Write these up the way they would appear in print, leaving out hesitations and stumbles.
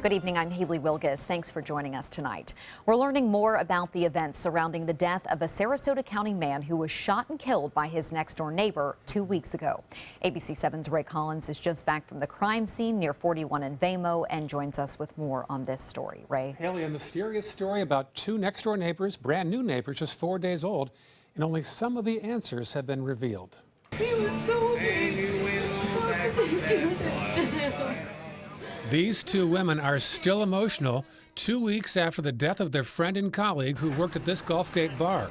Good evening, I'm Haley Wilgus. Thanks for joining us tonight. We're learning more about the events surrounding the death of a Sarasota County man who was shot and killed by his next-door neighbor 2 weeks ago. ABC 7's Ray Collins is just back from the crime scene near 41 in Vamo and joins us with more on this story. Ray? Haley, a mysterious story about two next-door neighbors, brand new neighbors, just 4 days old, and only some of the answers have been revealed. He was so big. These two women are still emotional 2 weeks after the death of their friend and colleague who worked at this Gulfgate bar.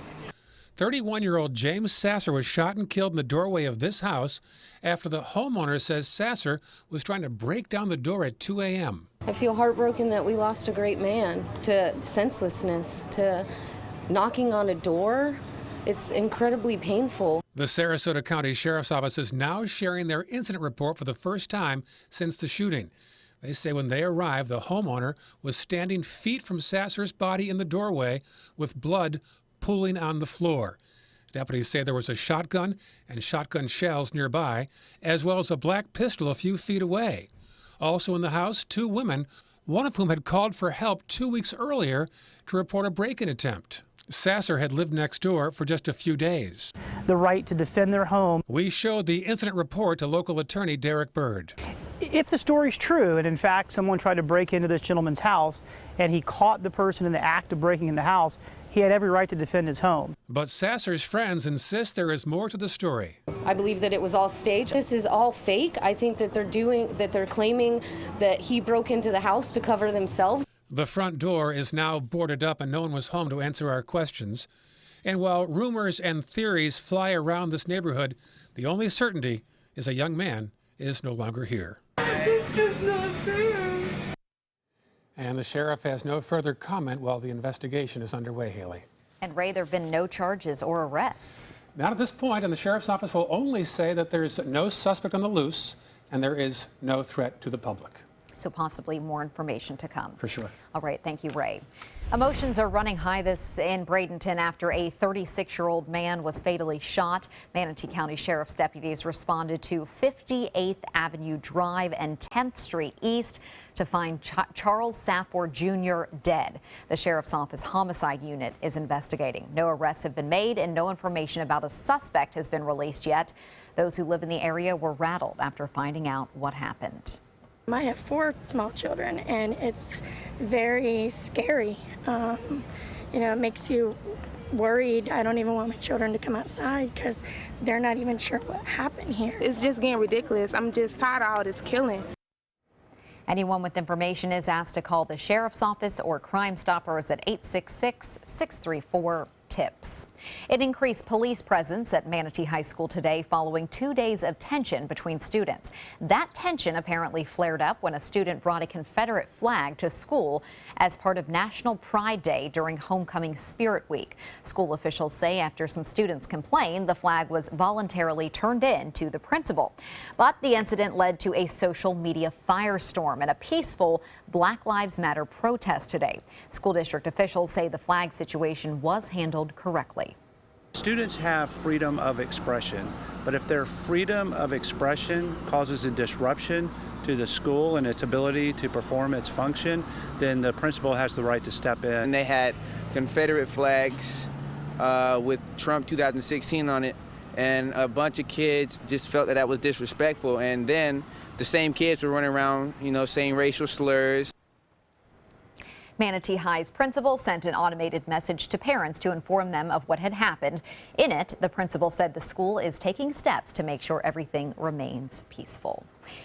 31-year-old James Sasser was shot and killed in the doorway of this house after the homeowner says Sasser was trying to break down the door at 2 a.m. I feel heartbroken that we lost a great man to senselessness, to knocking on a door. It's incredibly painful. The Sarasota County Sheriff's Office is now sharing their incident report for the first time since the shooting. They say when they arrived, the homeowner was standing feet from Sasser's body in the doorway with blood pooling on the floor. Deputies say there was a shotgun and shotgun shells nearby, as well as a black pistol a few feet away. Also in the house, two women, one of whom had called for help 2 weeks earlier to report a break-in attempt. Sasser had lived next door for just a few days. The right to defend their home. We showed the incident report to local attorney Derek Bird. If the story's true, and in fact someone tried to break into this gentleman's house and he caught the person in the act of breaking in the house, he had every right to defend his home. But Sasser's friends insist there is more to the story. I believe that it was all staged. This is all fake. I think that they're claiming that he broke into the house to cover themselves. The front door is now boarded up and no one was home to answer our questions. And while rumors and theories fly around this neighborhood, the only certainty is a young man is no longer here. It's just not fair. And the sheriff has no further comment while the investigation is underway, Haley. And Ray, there have been no charges or arrests. Not at this point, and the sheriff's office will only say that there's no suspect on the loose and there is no threat to the public. So possibly more information to come. For sure. All right, thank you, Ray. Emotions are running high in Bradenton after a 36-year-old man was fatally shot. Manatee County Sheriff's deputies responded to 58th Avenue Drive and 10th Street East to find Charles Safford Jr. dead. The Sheriff's Office Homicide Unit is investigating. No arrests have been made and no information about a suspect has been released yet. Those who live in the area were rattled after finding out what happened. I have 4 small children, and it's very scary. It makes you worried. I don't even want my children to come outside because they're not even sure what happened here. It's just getting ridiculous. I'm just tired of all this killing. Anyone with information is asked to call the Sheriff's Office or Crime Stoppers at 866-634-TIPS. It increased police presence at Manatee High School today following 2 days of tension between students. That tension apparently flared up when a student brought a Confederate flag to school as part of National Pride Day during Homecoming Spirit Week. School officials say after some students complained, the flag was voluntarily turned in to the principal. But the incident led to a social media firestorm and a peaceful Black Lives Matter protest today. School district officials say the flag situation was handled correctly. Students have freedom of expression, but if their freedom of expression causes a disruption to the school and its ability to perform its function, then the principal has the right to step in. And they had Confederate flags with Trump 2016 on it, and a bunch of kids just felt that was disrespectful, and then the same kids were running around, saying racial slurs. Manatee High's principal sent an automated message to parents to inform them of what had happened. In it, the principal said the school is taking steps to make sure everything remains peaceful.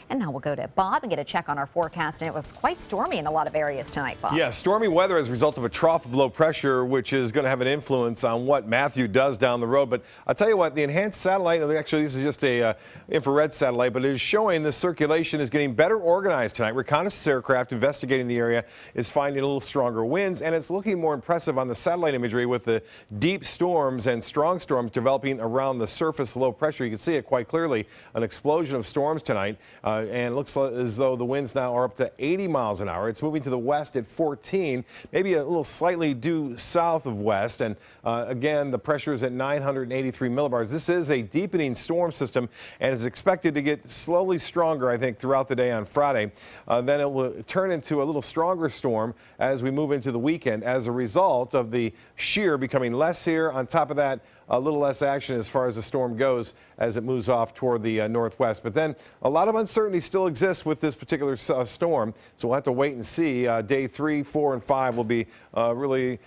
And now we'll go to Bob and get a check on our forecast. And it was quite stormy in a lot of areas tonight, Bob. Yeah, stormy weather as a result of a trough of low pressure, which is going to have an influence on what Matthew does down the road. But I'll tell you what, the enhanced satellite, actually this is just a infrared satellite, but it is showing the circulation is getting better organized tonight. Reconnaissance aircraft investigating the area is finding a little stronger winds, and it's looking more impressive on the satellite imagery with the deep storms and strong storms developing around the surface low pressure. You can see it quite clearly, an explosion of storms tonight. and it looks as though the winds now are up to 80 miles an hour. It's moving to the west at 14, maybe a little slightly due south of west. And again, the pressure is at 983 millibars. This is a deepening storm system and is expected to get slowly stronger, I think, throughout the day on Friday. Then it will turn into a little stronger storm as we move into the weekend as a result of the shear becoming less here. On top of that, a little less action as far as the storm goes as it moves off toward the northwest. But then a lot of uncertainty still exists with this particular storm, so we'll have to wait and see. Day 3, 4, and 5 will be really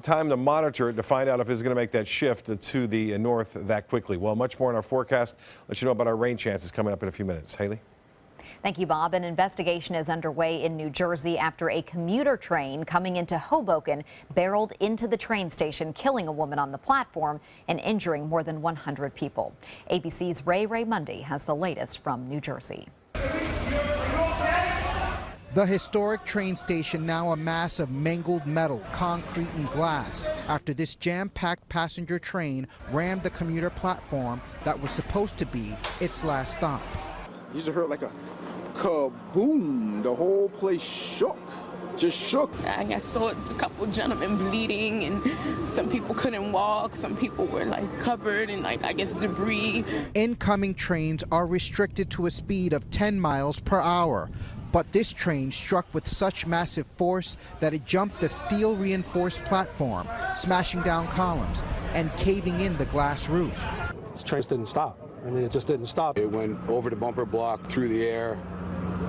time to monitor it to find out if it's going to make that shift to the north that quickly. Well, much more in our forecast. Let you know about our rain chances coming up in a few minutes. Haley? Thank you, Bob. An investigation is underway in New Jersey after a commuter train coming into Hoboken barreled into the train station, killing a woman on the platform and injuring more than 100 people. ABC's Ray Mundy has the latest from New Jersey. The historic train station now a mass of mangled metal, concrete, and glass after this jam-packed passenger train rammed the commuter platform that was supposed to be its last stop. You just heard like a kaboom. The whole place shook. Just shook. I saw a couple gentlemen bleeding, and some people couldn't walk. Some people were like covered in I guess debris. Incoming trains are restricted to a speed of 10 miles per hour. But this train struck with such massive force that it jumped the steel reinforced platform, smashing down columns and caving in the glass roof. The trains didn't stop. I mean, it just didn't stop. It went over the bumper block, through the air,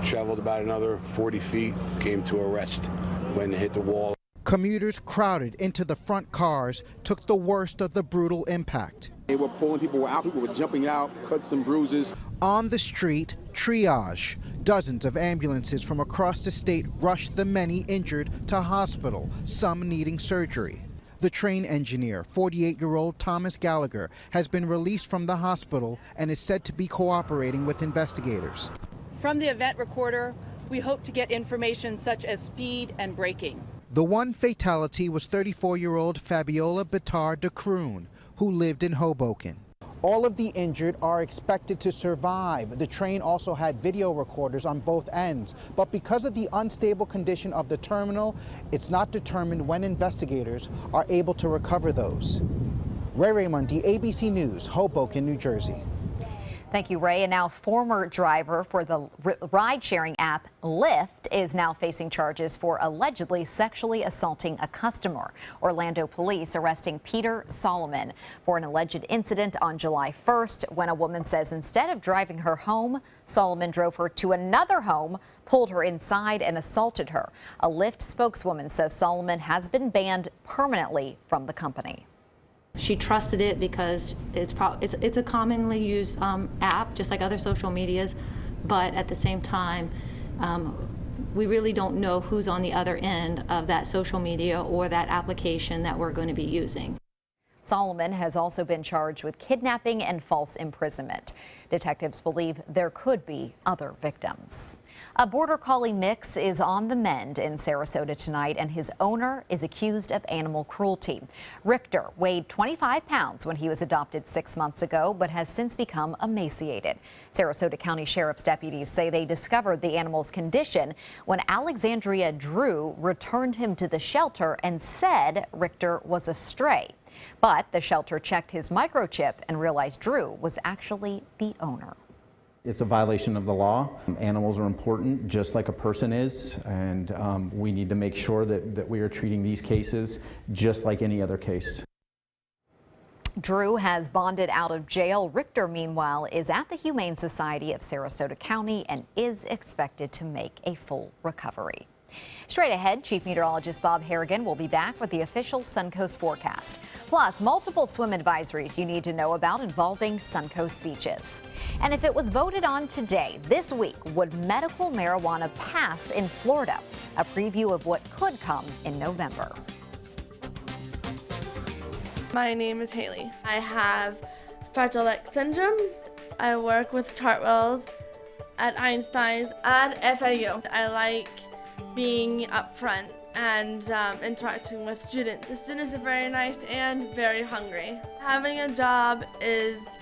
traveled about another 40 feet, came to a rest when it hit the wall. Commuters crowded into the front cars took the worst of the brutal impact. They were pulling people out, people were jumping out, cuts and bruises. On the street, triage. Dozens of ambulances from across the state rushed the many injured to hospital, some needing surgery. The train engineer, 48-year-old Thomas Gallagher, has been released from the hospital and is said to be cooperating with investigators. From the event recorder, we hope to get information such as speed and braking. The one fatality was 34-year-old Fabiola Bitar de Kroon, who lived in Hoboken. All of the injured are expected to survive. The train also had video recorders on both ends, but because of the unstable condition of the terminal, it's not determined when investigators are able to recover those. Ray Mundy, ABC News, Hoboken, New Jersey. Thank you, Ray. And now former driver for the ride-sharing app Lyft is now facing charges for allegedly sexually assaulting a customer. Orlando police arresting Peter Solomon for an alleged incident on July 1st when a woman says instead of driving her home, Solomon drove her to another home, pulled her inside and assaulted her. A Lyft spokeswoman says Solomon has been banned permanently from the company. She trusted it because it's a commonly used app, just like other social medias, but at the same time, we really don't know who's on the other end of that social media or that application that we're going to be using. Solomon has also been charged with kidnapping and false imprisonment. Detectives believe there could be other victims. A border collie mix is on the mend in Sarasota tonight, and his owner is accused of animal cruelty. Richter weighed 25 pounds when he was adopted 6 months ago, but has since become emaciated. Sarasota County Sheriff's deputies say they discovered the animal's condition when Alexandria Drew returned him to the shelter and said Richter was a stray. But the shelter checked his microchip and realized Drew was actually the owner. It's a violation of the law. Animals are important, just like a person is, and we need to make sure that we are treating these cases just like any other case. Drew has bonded out of jail. Richter, meanwhile, is at the Humane Society of Sarasota County and is expected to make a full recovery. Straight ahead, Chief Meteorologist Bob Harrigan will be back with the official Suncoast forecast. Plus, multiple swim advisories you need to know about involving Suncoast beaches. And if it was voted on today, this week, would medical marijuana pass in Florida? A preview of what could come in November. My name is Haley. I have Fragile X syndrome. I work with Chartwells at Einstein's and FAU. I like being up front and interacting with students. The students are very nice and very hungry. Having a job is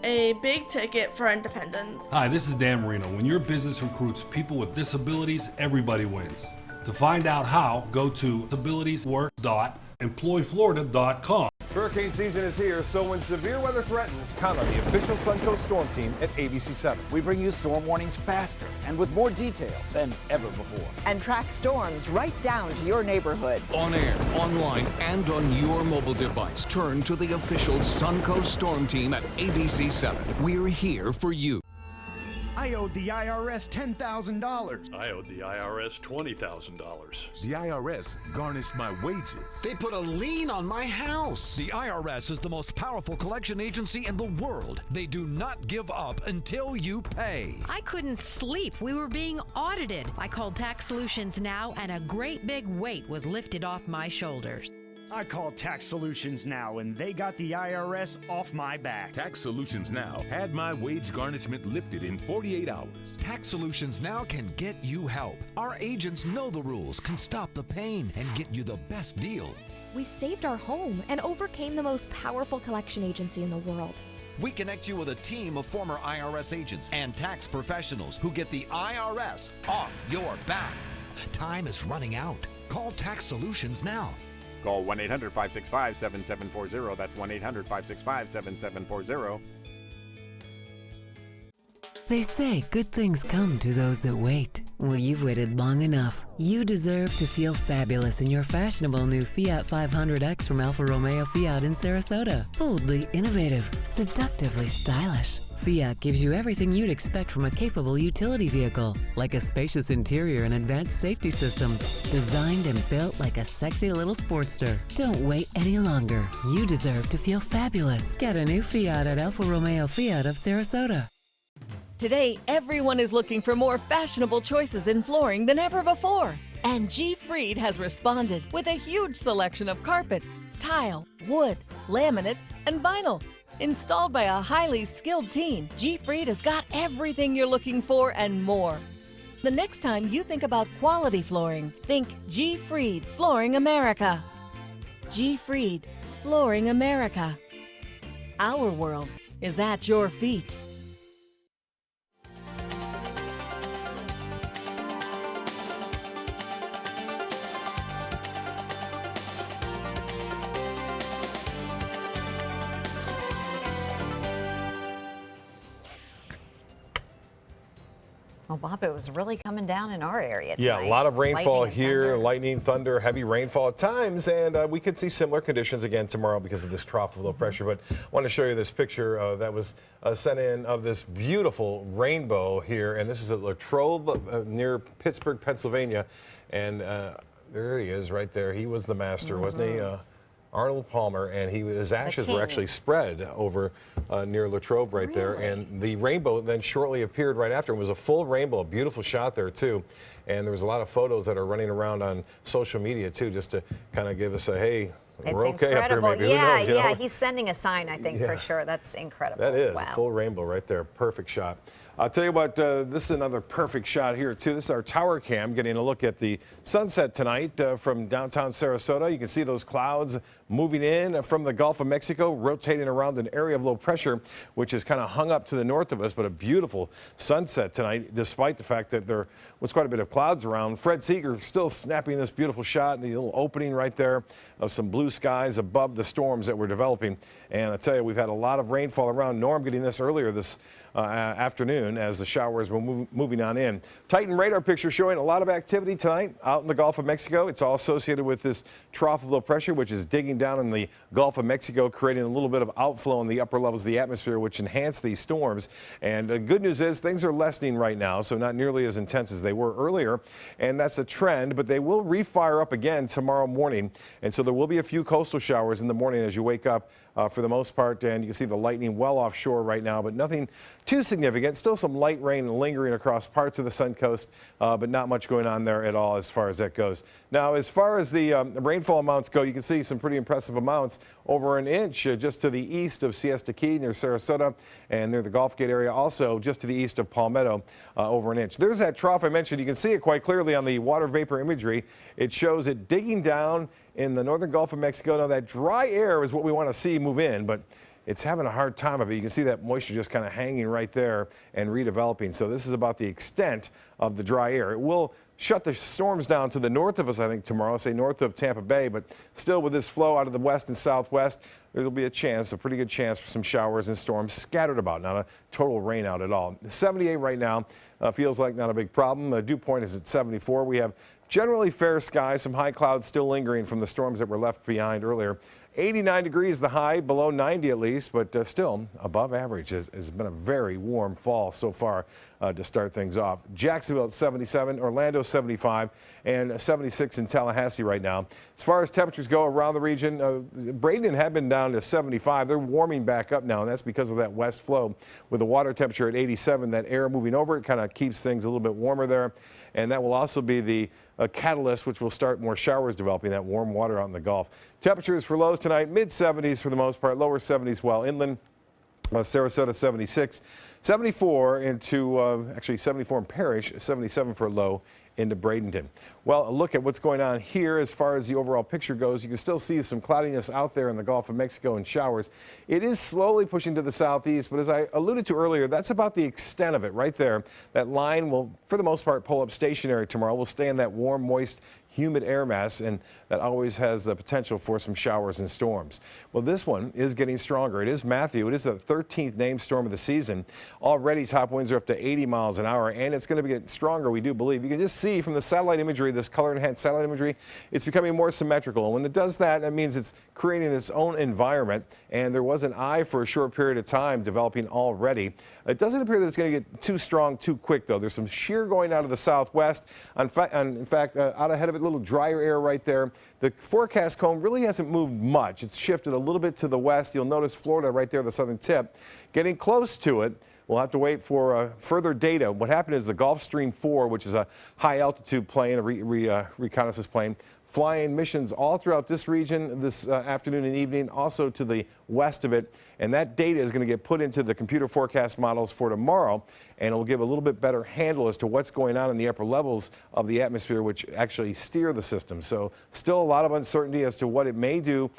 a big ticket for independence. Hi, this is Dan Marino. When your business recruits people with disabilities, everybody wins. To find out how, go to disabilitieswork.employflorida.com. Hurricane season is here, so when severe weather threatens, count on the official Suncoast Storm Team at ABC7. We bring you storm warnings faster and with more detail than ever before. And track storms right down to your neighborhood. On air, online, and on your mobile device. Turn to the official Suncoast Storm Team at ABC7. We're here for you. I owed the IRS $10,000. I owed the IRS $20,000. The IRS garnished my wages. They put a lien on my house. The IRS is the most powerful collection agency in the world. They do not give up until you pay. I couldn't sleep. We were being audited. I called Tax Solutions Now, and a great big weight was lifted off my shoulders. I called Tax Solutions Now, and they got the IRS off my back. Tax Solutions Now had my wage garnishment lifted in 48 hours. Tax Solutions Now can get you help. Our agents know the rules, can stop the pain, and get you the best deal. We saved our home and overcame the most powerful collection agency in the world. We connect you with a team of former IRS agents and tax professionals who get the IRS off your back. Time is running out. Call Tax Solutions Now. Call 1-800-565-7740. That's 1-800-565-7740. They say good things come to those that wait. Well, you've waited long enough. You deserve to feel fabulous in your fashionable new Fiat 500X from Alfa Romeo Fiat in Sarasota. Boldly innovative, seductively stylish. Fiat gives you everything you'd expect from a capable utility vehicle, like a spacious interior and advanced safety systems, designed and built like a sexy little Sportster. Don't wait any longer. You deserve to feel fabulous. Get a new Fiat at Alfa Romeo Fiat of Sarasota. Today, everyone is looking for more fashionable choices in flooring than ever before. And G. Fried has responded with a huge selection of carpets, tile, wood, laminate, and vinyl. Installed by a highly skilled team, G. Fried has got everything you're looking for and more. The next time you think about quality flooring, think G. Fried Flooring America. G. Fried Flooring America. Our world is at your feet. Well, Bob, it was really coming down in our area tonight. Yeah, a lot of rainfall Lightning and here, thunder. lightning, thunder, heavy rainfall at times, and we could see similar conditions again tomorrow because of this trough of low pressure. But I want to show you this picture that was sent in of this beautiful rainbow here, and this is at Latrobe near Pittsburgh, Pennsylvania, and there he is right there. He was the master, wasn't he? Arnold Palmer, and his ashes were actually spread over near Latrobe right there, and the rainbow then shortly appeared right after. It was a full rainbow, a beautiful shot there too, and there was a lot of photos that are running around on social media too, just to kind of give us a hey, we're okay incredible. up here maybe. Yeah, Who knows, you yeah, know? he's sending a sign, I think, for sure. That's incredible. That is wow. a full rainbow right there. Perfect shot. I'll tell you what, this is another perfect shot here too. This is our tower cam getting a look at the sunset tonight from downtown Sarasota. You can see those clouds moving in from the Gulf of Mexico, rotating around an area of low pressure, which is kind of hung up to the north of us, but a beautiful sunset tonight, despite the fact that there was quite a bit of clouds around. Fred Seeger still snapping this beautiful shot, the little opening right there of some blue skies above the storms that were developing. And I tell you, we've had a lot of rainfall around. Norm getting this earlier this afternoon as the showers were moving on in. Titan radar picture showing a lot of activity tonight out in the Gulf of Mexico. It's all associated with this trough of low pressure, which is digging down in the Gulf of Mexico, creating a little bit of outflow in the upper levels of the atmosphere, which enhance these storms. And the good news is things are lessening right now, so not nearly as intense as they were earlier. And that's a trend, but they will refire up again tomorrow morning. And so there will be a few coastal showers in the morning as you wake up for the most part. And you can see the lightning well offshore right now, but nothing too significant. Still some light rain lingering across parts of the Sun Coast, but not much going on there at all as far as that goes. Now, as far as the rainfall amounts go, you can see some pretty impressive amounts. Over an inch just to the east of Siesta Key near Sarasota and near the Gulf Gate area. Also just to the east of Palmetto, over an inch. There's that trough I mentioned. You can see it quite clearly on the water vapor imagery. It shows it digging down in the northern Gulf of Mexico. Now that dry air is what we want to see move in, but it's having a hard time of it. You can see that moisture just kind of hanging right there and redeveloping. So this is about the extent of the dry air. It will shut the storms down to the north of us, I think, tomorrow, say north of Tampa Bay, but still with this flow out of the west and southwest, there'll be a pretty good chance for some showers and storms scattered about, not a total rain out at all. 78 right now, feels like not a big problem. Dew point is at 74. We have generally fair skies, some high clouds still lingering from the storms that were left behind earlier. 89 degrees the high, below 90 at least, but still above average. Has been a very warm fall so far to start things off. Jacksonville at 77, Orlando 75, and 76 in Tallahassee right now. As far as temperatures go around the region, Bradenton had been down to 75. They're warming back up now, and that's because of that west flow. With the water temperature at 87, that air moving over, it kind of keeps things a little bit warmer there. And that will also be the catalyst, which will start more showers developing, that warm water out in the Gulf. Temperatures for lows tonight, mid-70s for the most part, lower 70s while inland. Sarasota 76, 74 into actually 74 in Parrish, 77 for a low into Bradenton. Well, a look at what's going on here as far as the overall picture goes. You can still see some cloudiness out there in the Gulf of Mexico and showers. It is slowly pushing to the southeast, but as I alluded to earlier, that's about the extent of it right there. That line will, for the most part, pull up stationary tomorrow. We'll stay in that warm, moist, humid air mass, and that always has the potential for some showers and storms. Well, this one is getting stronger. It is Matthew. It is the 13th named storm of the season. Already top winds are up to 80 miles an hour, and it's going to be getting stronger, we do believe. You can just see from the satellite imagery, this color-enhanced satellite imagery, it's becoming more symmetrical. And when it does that, that means it's creating its own environment, and there was an eye for a short period of time developing already. It doesn't appear that it's going to get too strong too quick, though. There's some shear going out of the southwest. In fact, out ahead of it, a little drier air right there. The forecast cone really hasn't moved much. It's shifted a little bit to the west. You'll notice Florida right there, the southern tip, getting close to it. We'll have to wait for further data. What happened is the Gulfstream 4, which is a high-altitude plane, a reconnaissance plane, flying missions all throughout this region this afternoon and evening, also to the west of it. And that data is going to get put into the computer forecast models for tomorrow, and it will give a little bit better handle as to what's going on in the upper levels of the atmosphere, which actually steer the system. So still a lot of uncertainty as to what it may do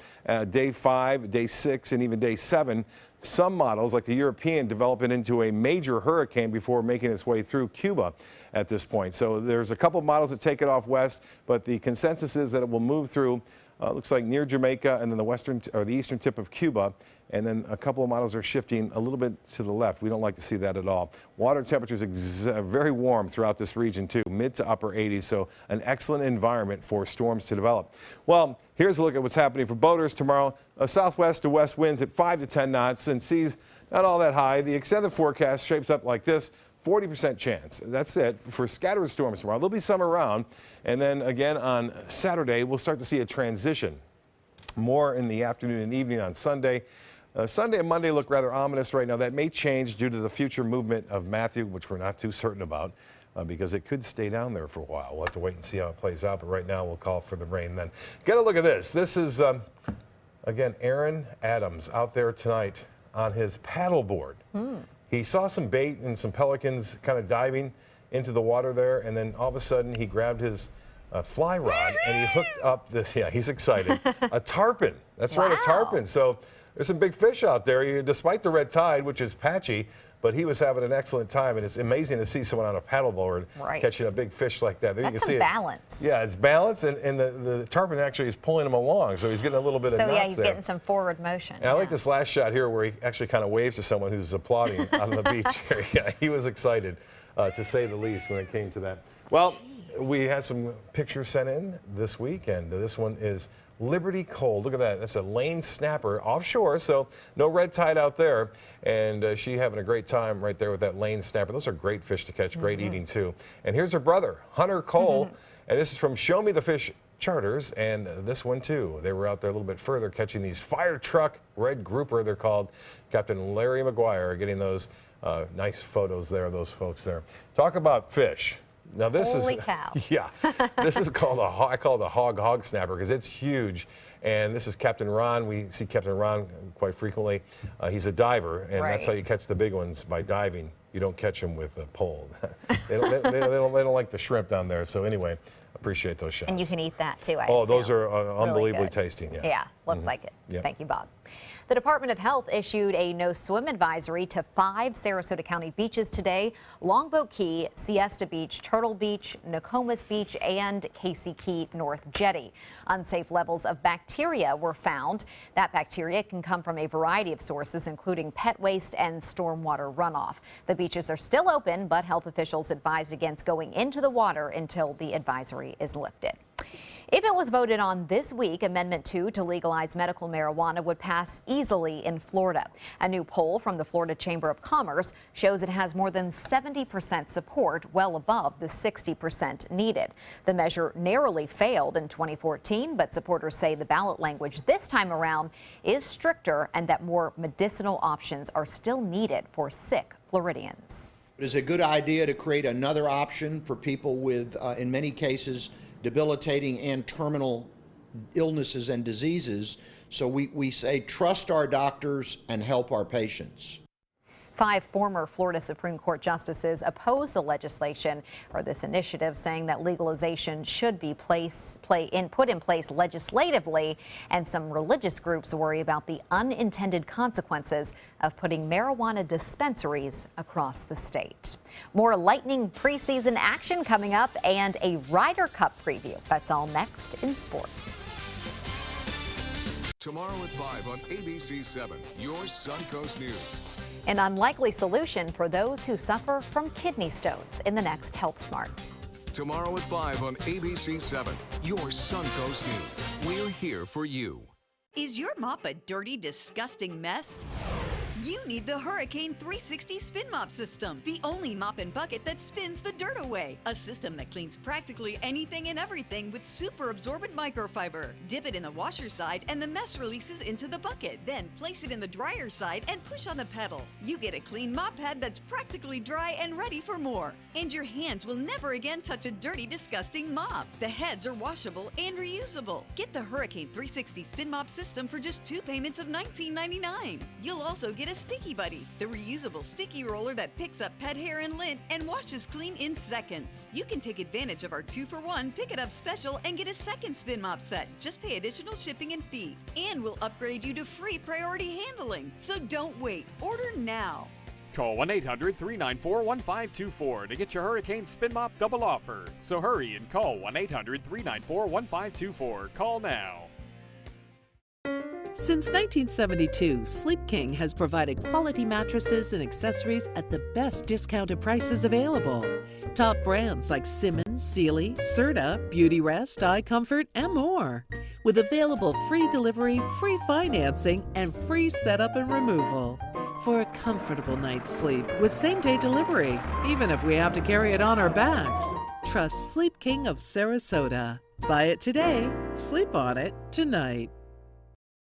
day 5, day 6, and even day 7. Some models, like the European, develop it into a major hurricane before making its way through Cuba at this point. So there's a couple of models that take it off west, but the consensus is that it will move through, looks like near Jamaica and then the western or the eastern tip of Cuba. And then a couple of models are shifting a little bit to the left. We don't like to see that at all. Water temperatures very warm throughout this region too, mid to upper 80s. So an excellent environment for storms to develop. Well, here's a look at what's happening for boaters tomorrow. Southwest to west winds at 5 to 10 knots and seas not all that high. The extended forecast shapes up like this. 40% chance. That's it for scattered storms tomorrow. There'll be some around. And then again on Saturday, we'll start to see a transition. More in the afternoon and evening on Sunday. Sunday and Monday look rather ominous right now. That may change due to the future movement of Matthew, which we're not too certain about because it could stay down there for a while. We'll have to wait and see how it plays out. But right now, we'll call for the rain then. Get a look at this. This is, again, Aaron Adams out there tonight on his paddleboard. He saw some bait and some pelicans kind of diving into the water there, and then all of a sudden he grabbed his fly rod and he hooked up this, yeah, he's excited, a tarpon. That's right, a tarpon. So there's some big fish out there, despite the red tide, which is patchy, but he was having an excellent time, and it's amazing to see someone on a paddleboard catching a big fish like that. There That's you can see balance. Yeah, it's balance, and the tarpon actually is pulling him along, so he's getting a little bit of knots there. So yeah, he's getting some forward motion. And I like this last shot here where he actually kind of waves to someone who's applauding on the beach. Yeah, he was excited, to say the least, when it came to that. Well, we had some pictures sent in this week, and this one is Liberty Cold. Look at that. That's a lane snapper offshore, so no red tide out there. And she having a great time right there with that lane snapper. Those are great fish to catch, great eating too. And here's her brother, Hunter Cole. And this is from Show Me the Fish Charters, and this one too. They were out there a little bit further catching these fire truck red grouper, they're called. Captain Larry McGuire getting those nice photos there, those folks there. Talk about fish. Now this Holy is, cow. yeah, this is called I call it a hog snapper because it's huge. And this is Captain Ron. We see Captain Ron quite frequently. He's a diver, and that's how you catch the big ones, by diving. You don't catch them with a pole. they don't like the shrimp down there. So anyway, appreciate those shots. And you can eat that too, I Oh, assume. those are unbelievably really tasty. Yeah. Looks like it. Yep. Thank you, Bob. The Department of Health issued a no swim advisory to 5 Sarasota County beaches today: Longboat Key, Siesta Beach, Turtle Beach, Nokomis Beach, and Casey Key North Jetty. Unsafe levels of bacteria were found. That bacteria can come from a variety of sources, including pet waste and stormwater runoff. The beaches are still open, but health officials advised against going into the water until the advisory is lifted. If it was voted on this week, Amendment 2 to legalize medical marijuana would pass easily in Florida. A new poll from the Florida Chamber of Commerce shows it has more than 70% support, well above the 60% needed. The measure narrowly failed in 2014, but supporters say the ballot language this time around is stricter and that more medicinal options are still needed for sick Floridians. It is a good idea to create another option for people with, in many cases, debilitating and terminal illnesses and diseases. So we say trust our doctors and help our patients. 5 former Florida Supreme Court justices oppose the legislation or this initiative, saying that legalization should be put in place legislatively, and some religious groups worry about the unintended consequences of putting marijuana dispensaries across the state. More Lightning preseason action coming up and a Ryder Cup preview. That's all next in sports. Tomorrow at 5 on ABC7, your Suncoast News. An unlikely solution for those who suffer from kidney stones in the next Health Smart. Tomorrow at 5 on ABC7, your Suncoast News. We're here for you. Is your mop a dirty, disgusting mess? You need the Hurricane 360 Spin Mop System, the only mop and bucket that spins the dirt away. A system that cleans practically anything and everything with super absorbent microfiber. Dip it in the washer side and the mess releases into the bucket. Then place it in the dryer side and push on the pedal. You get a clean mop head that's practically dry and ready for more. And your hands will never again touch a dirty, disgusting mop. The heads are washable and reusable. Get the Hurricane 360 Spin Mop System for just 2 payments of $19.99. You'll also get a Sticky Buddy, the reusable sticky roller that picks up pet hair and lint and washes clean in seconds. You can take advantage of our 2-for-1 Pick It Up special and get a second spin mop set. Just pay additional shipping and fee. And we'll upgrade you to free priority handling. So don't wait. Order now. Call 1-800-394-1524 to get your Hurricane Spin Mop double offer. So hurry and call 1-800-394-1524. Call now. Since 1972, Sleep King has provided quality mattresses and accessories at the best discounted prices available. Top brands like Simmons, Sealy, Serta, Beautyrest, iComfort, and more. With available free delivery, free financing, and free setup and removal. For a comfortable night's sleep with same-day delivery, even if we have to carry it on our backs. Trust Sleep King of Sarasota. Buy it today, sleep on it tonight.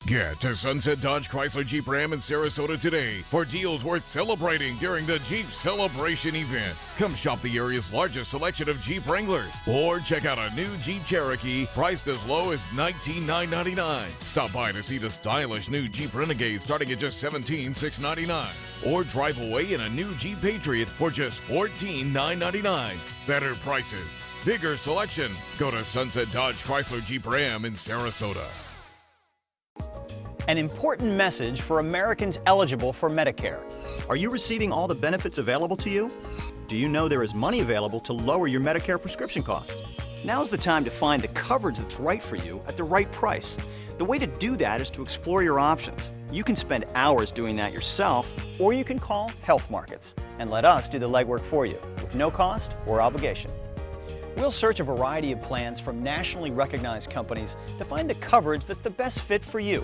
Get to Sunset Dodge Chrysler Jeep Ram in Sarasota today for deals worth celebrating during the Jeep Celebration event. Come shop the area's largest selection of Jeep Wranglers or check out a new Jeep Cherokee priced as low as $19,999. Stop by to see the stylish new Jeep Renegade starting at just $17,699. Or drive away in a new Jeep Patriot for just $14,999. Better prices, bigger selection. Go to Sunset Dodge Chrysler Jeep Ram in Sarasota. An important message for Americans eligible for Medicare. Are you receiving all the benefits available to you? Do you know there is money available to lower your Medicare prescription costs? Now's the time to find the coverage that's right for you at the right price. The way to do that is to explore your options. You can spend hours doing that yourself, or you can call Health Markets and let us do the legwork for you with no cost or obligation. We'll search a variety of plans from nationally recognized companies to find the coverage that's the best fit for you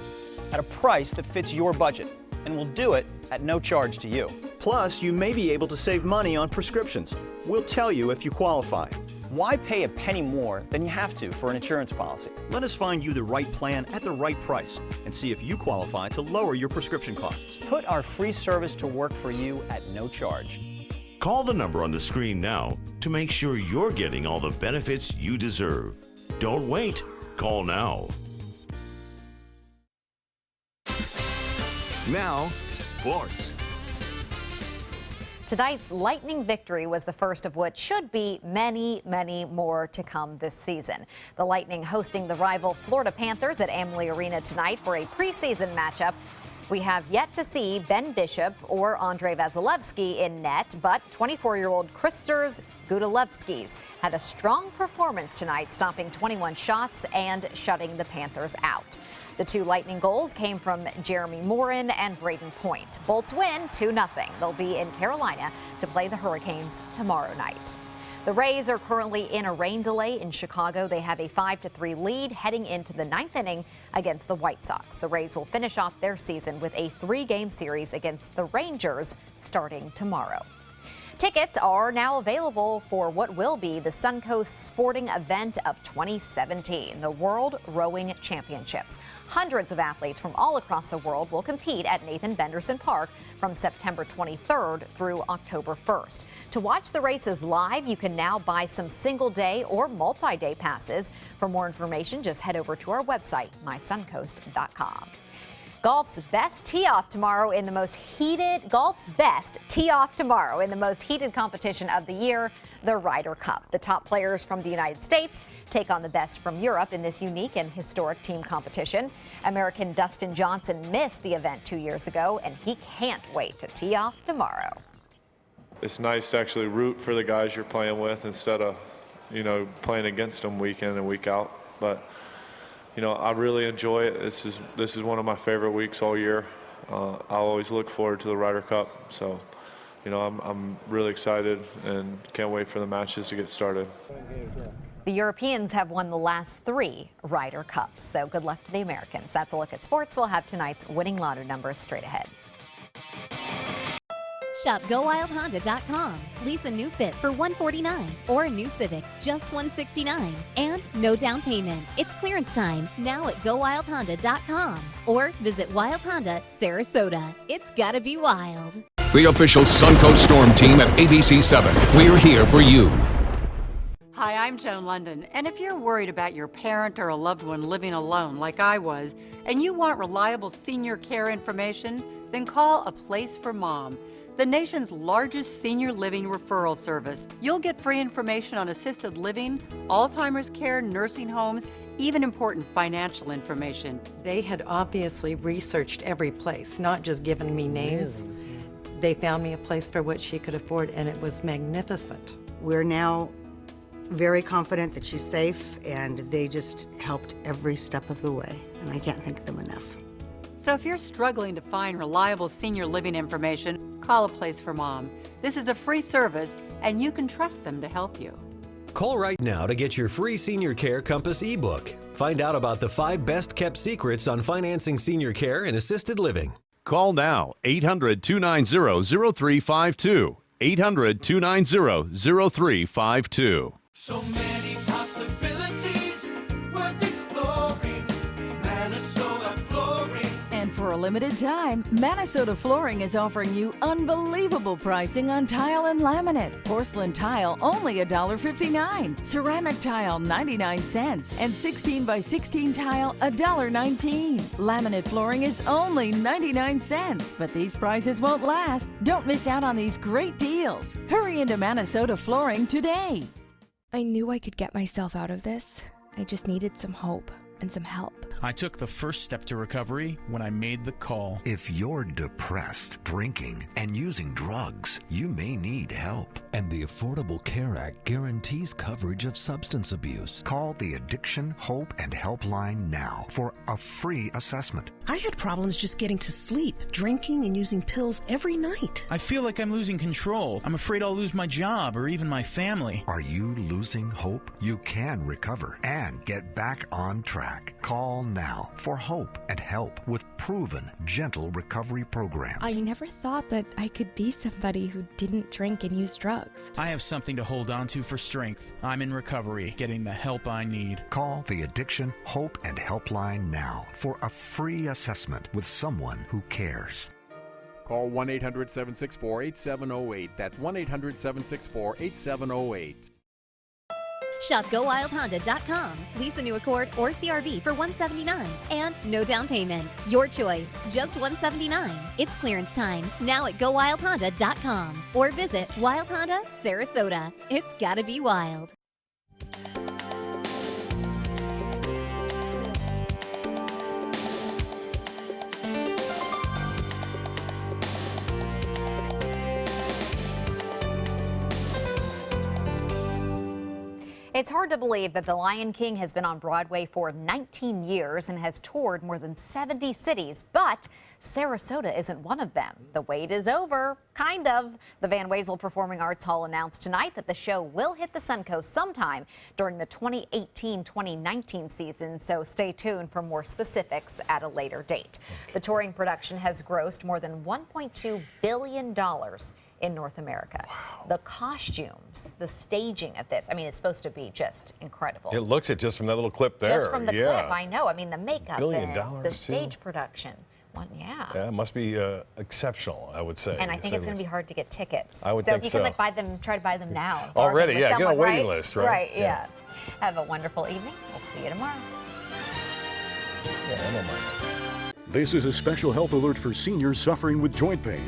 at a price that fits your budget, and we'll do it at no charge to you. Plus, you may be able to save money on prescriptions. We'll tell you if you qualify. Why pay a penny more than you have to for an insurance policy? Let us find you the right plan at the right price and see if you qualify to lower your prescription costs. Put our free service to work for you at no charge. Call the number on the screen now to make sure you're getting all the benefits you deserve. Don't wait. Call now. Now, sports. Tonight's Lightning victory was the first of what should be many, many more to come this season. The Lightning hosting the rival Florida Panthers at Amalie Arena tonight for a preseason matchup. We have yet to see Ben Bishop or Andrei Vasilevsky in net, but 24-year-old Kristers Gudalevskis had a strong performance tonight, stopping 21 shots and shutting the Panthers out. The two Lightning goals came from Jeremy Morin and Braden Point. Bolts win 2-0. They'll be in Carolina to play the Hurricanes tomorrow night. The Rays are currently in a rain delay in Chicago. They have a 5-3 lead heading into the 9th inning against the White Sox. The Rays will finish off their season with a 3-game series against the Rangers starting tomorrow. Tickets are now available for what will be the Suncoast sporting event of 2017, the World Rowing Championships. Hundreds of athletes from all across the world will compete at Nathan Benderson Park from September 23rd through October 1st. To watch the races live, you can now buy some single-day or multi-day passes. For more information, just head over to our website, mysuncoast.com. Golf's best tee-off tomorrow in the most heated competition of the year, the Ryder Cup. The top players from the United States take on the best from Europe in this unique and historic team competition. American Dustin Johnson missed the event 2 years ago, and he can't wait to tee off tomorrow. It's nice to actually root for the guys you're playing with instead of, playing against them week in and week out. But I really enjoy it. This is one of my favorite weeks all year. I always look forward to the Ryder Cup. So, I'm really excited and can't wait for the matches to get started. The Europeans have won the last 3 Ryder Cups, so good luck to the Americans. That's a look at sports. We'll have tonight's winning lotto numbers straight ahead. Shop GoWildHonda.com. Lease a new Fit for $149 or a new Civic, just $169. And no down payment. It's clearance time now at GoWildHonda.com or visit Wild Honda Sarasota. It's gotta be wild. The official Suncoast Storm team at ABC7. We're here for you. Hi, I'm Joan London, and if you're worried about your parent or a loved one living alone like I was, and you want reliable senior care information, then call A Place for Mom, the nation's largest senior living referral service. You'll get free information on assisted living, Alzheimer's care, nursing homes, even important financial information. They had obviously researched every place, not just given me names. They found me a place for what she could afford, and it was magnificent. We're now very confident that she's safe, and they just helped every step of the way, and I can't thank them enough. So if you're struggling to find reliable senior living information, call A Place for Mom. This is a free service, and you can trust them to help you. Call right now to get your free Senior Care Compass ebook. Find out about the 5 best-kept secrets on financing senior care and assisted living. Call now, 800-290-0352. 800-290-0352. So many possibilities worth exploring. Minnesota Flooring. And for a limited time, Minnesota Flooring is offering you unbelievable pricing on tile and laminate. Porcelain tile only $1.59. Ceramic tile 99 cents. And 16 by 16 tile $1.19. Laminate flooring is only 99 cents. But these prices won't last. Don't miss out on these great deals. Hurry into Minnesota Flooring today. I knew I could get myself out of this. I just needed some hope and some help. I took the first step to recovery when I made the call. If you're depressed, drinking, and using drugs, you may need help. And the Affordable Care Act guarantees coverage of substance abuse. Call the Addiction, Hope, and Helpline now for a free assessment. I had problems just getting to sleep, drinking and using pills every night. I feel like I'm losing control. I'm afraid I'll lose my job or even my family. Are you losing hope? You can recover and get back on track. Call now for hope and help with proven, gentle recovery programs. I never thought that I could be somebody who didn't drink and use drugs. I have something to hold on to for strength. I'm in recovery, getting the help I need. Call the Addiction, Hope, and Helpline now for a free assessment with someone who cares. Call 1-800-764-8708. That's 1-800-764-8708. Shop GoWildHonda.com. Lease a new Accord or CRV for $179 and no down payment. Your choice, just $179. It's clearance time now at GoWildHonda.com or visit Wild Honda Sarasota. It's gotta be wild. It's hard to believe that The Lion King has been on Broadway for 19 years and has toured more than 70 cities, but Sarasota isn't one of them. The wait is over, kind of. The Van Wezel Performing Arts Hall announced tonight that the show will hit the Suncoast sometime during the 2018-2019 season, so stay tuned for more specifics at a later date. The touring production has grossed more than $1.2 billion in North America. Wow. The costumes, the staging of this, I mean, it's supposed to be just incredible. It looks it just from that little clip there. Just from the clip, I know. I mean, the makeup and the stage too. Production. Yeah, it must be exceptional, I would say. And I think it's going to be hard to get tickets. I would think so. So if you can buy them, try to buy them now. Already, yeah, someone, get on a waiting right? list, right? Right, yeah. Have a wonderful evening. We'll see you tomorrow. Yeah, I don't mind. This is a special health alert for seniors suffering with joint pain.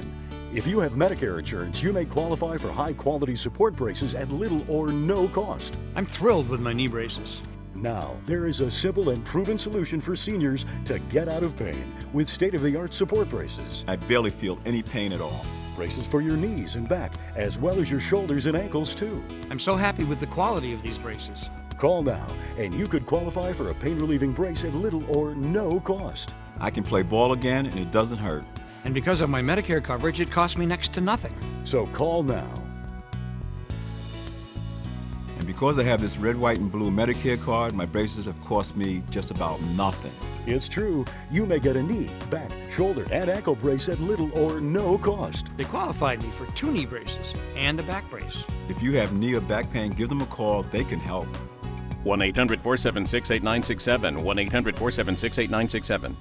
If you have Medicare insurance, you may qualify for high-quality support braces at little or no cost. I'm thrilled with my knee braces. Now, there is a simple and proven solution for seniors to get out of pain with state-of-the-art support braces. I barely feel any pain at all. Braces for your knees and back, as well as your shoulders and ankles, too. I'm so happy with the quality of these braces. Call now, and you could qualify for a pain-relieving brace at little or no cost. I can play ball again, and it doesn't hurt. And because of my Medicare coverage, it costs me next to nothing. So call now. And because I have this red, white, and blue Medicare card, my braces have cost me just about nothing. It's true. You may get a knee, back, shoulder, and ankle brace at little or no cost. They qualified me for 2 knee braces and a back brace. If you have knee or back pain, give them a call. They can help. 1-800-476-8967. 1-800-476-8967.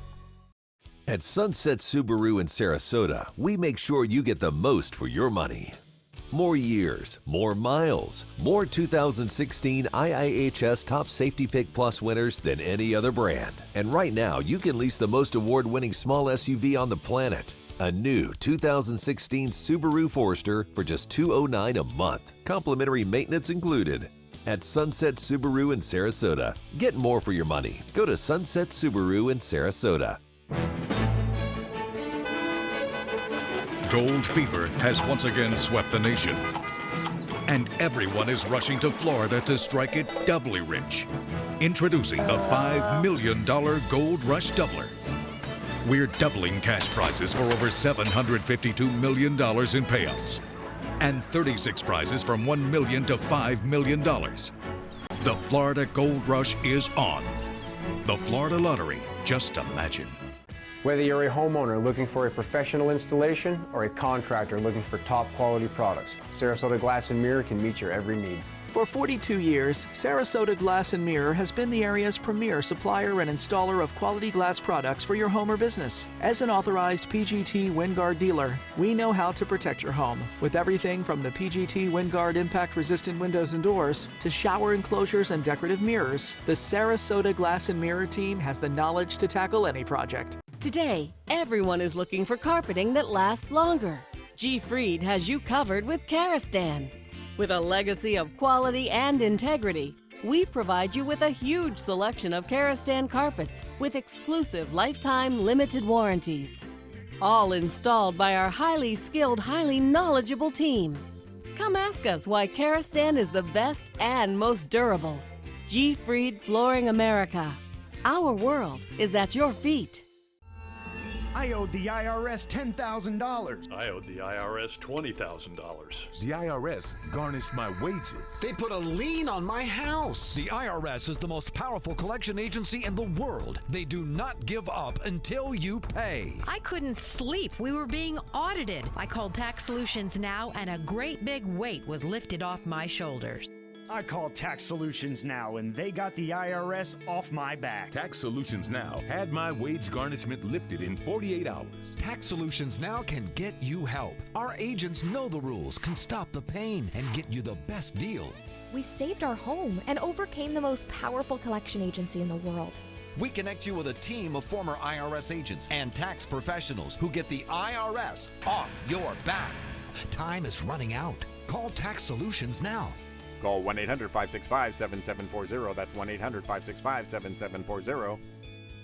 At Sunset Subaru in Sarasota, we make sure you get the most for your money. More years, more miles, more 2016 IIHS Top Safety Pick Plus winners than any other brand. And right now, you can lease the most award-winning small SUV on the planet. A new 2016 Subaru Forester for just $209 a month, complimentary maintenance included. At Sunset Subaru in Sarasota, get more for your money. Go to Sunset Subaru in Sarasota. Gold fever has once again swept the nation, and everyone is rushing to Florida to strike it doubly rich. Introducing the $5 million Gold Rush Doubler. We're doubling cash prizes for over $752 million in payouts, and 36 prizes from $1 million to $5 million. The Florida Gold Rush is on. The Florida Lottery, just imagine. Whether you're a homeowner looking for a professional installation or a contractor looking for top quality products, Sarasota Glass and Mirror can meet your every need. For 42 years, Sarasota Glass and Mirror has been the area's premier supplier and installer of quality glass products for your home or business. As an authorized PGT WinGuard dealer, we know how to protect your home with everything from the PGT WinGuard impact-resistant windows and doors to shower enclosures and decorative mirrors. The Sarasota Glass and Mirror team has the knowledge to tackle any project. Today, everyone is looking for carpeting that lasts longer. G. Fried has you covered with Karastan. With a legacy of quality and integrity, we provide you with a huge selection of Karastan carpets with exclusive lifetime limited warranties. All installed by our highly skilled, highly knowledgeable team. Come ask us why Karastan is the best and most durable. G. Fried Flooring America. Our world is at your feet. I owed the IRS $10,000. I owed the IRS $20,000. The IRS garnished my wages. They put a lien on my house. The IRS is the most powerful collection agency in the world. They do not give up until you pay. I couldn't sleep. We were being audited. I called Tax Solutions Now, and a great big weight was lifted off my shoulders. I called Tax Solutions Now, and they got the IRS off my back. Tax Solutions Now had my wage garnishment lifted in 48 hours. Tax Solutions Now can get you help. Our agents know the rules, can stop the pain, and get you the best deal. We saved our home and overcame the most powerful collection agency in the world. We connect you with a team of former IRS agents and tax professionals who get the IRS off your back. Time is running out. Call Tax Solutions now. Call 1-800-565-7740. That's 1-800-565-7740.